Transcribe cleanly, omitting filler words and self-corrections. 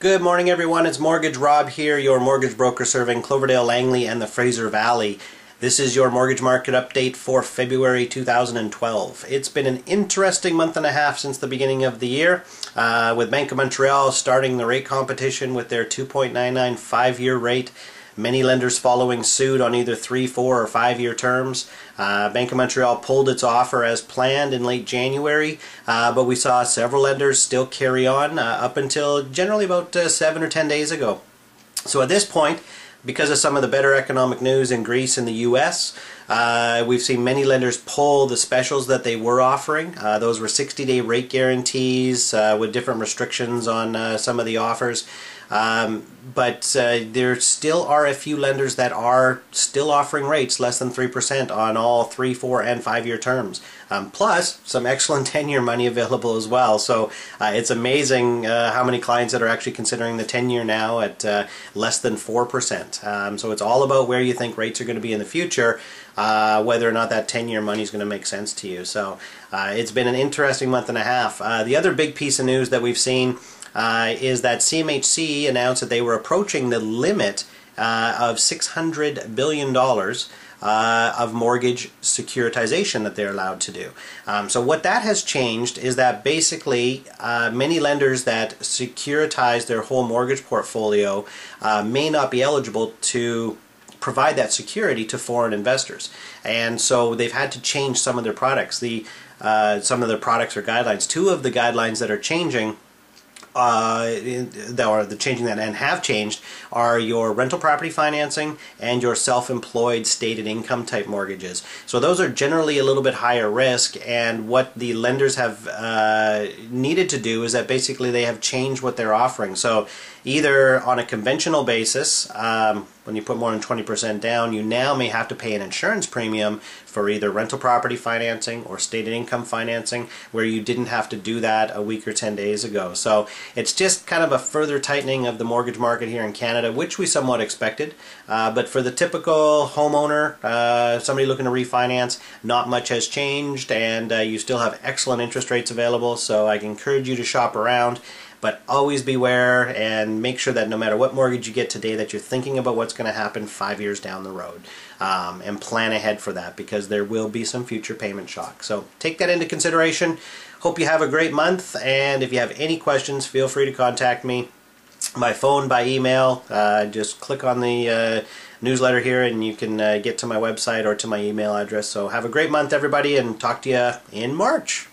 Good morning, everyone. It's Mortgage Rob here, your mortgage broker serving Cloverdale, Langley, and the Fraser Valley. This is your mortgage market update for February 2012. It's been an interesting month and a half since the beginning of the year, with Bank of Montreal starting the rate competition with their 2.99 5-year rate. Many lenders following suit on either 3, 4, or 5-year terms. Bank of Montreal pulled its offer as planned in late January, but we saw several lenders still carry on up until generally about 7 or 10 days ago. So at this point, because of some of the better economic news in Greece and the US, we've seen many lenders pull the specials that they were offering. Those were 60-day rate guarantees with different restrictions on some of the offers. But there still are a few lenders that are still offering rates less than 3% on all 3, 4, and 5-year terms. Plus some excellent 10-year money available as well. So it's amazing how many clients that are actually considering the 10-year now at less than 4%. So it's all about where you think rates are going to be in the future, whether or not that 10-year money is going to make sense to you. So it's been an interesting month and a half. The other big piece of news that we've seen is that CMHC announced that they were approaching the limit of $600 billion of mortgage securitization that they're allowed to do. So what that has changed is that basically many lenders that securitize their whole mortgage portfolio may not be eligible to provide that security to foreign investors. And so they've had to change some of their products. Some of their products or guidelines. Two of the guidelines that are changing and have changed are your rental property financing and your self-employed stated income type mortgages. So those are generally a little bit higher risk, and what the lenders have needed to do is that basically they have changed what they're offering. So either on a conventional basis, when you put more than 20% down, you now may have to pay an insurance premium for either rental property financing or stated income financing, where you didn't have to do that a week or 10 days ago. So it's just kind of a further tightening of the mortgage market here in Canada, which we somewhat expected. But for the typical homeowner, somebody looking to refinance, not much has changed, and you still have excellent interest rates available. So I encourage you to shop around. But always beware and make sure that no matter what mortgage you get today, that you're thinking about what's going to happen 5 years down the road, and plan ahead for that, because there will be some future payment shock. So take that into consideration. Hope you have a great month, and if you have any questions, feel free to contact me by phone, by email. Just click on the newsletter here and you can get to my website or to my email address. So have a great month, everybody, and talk to you in March.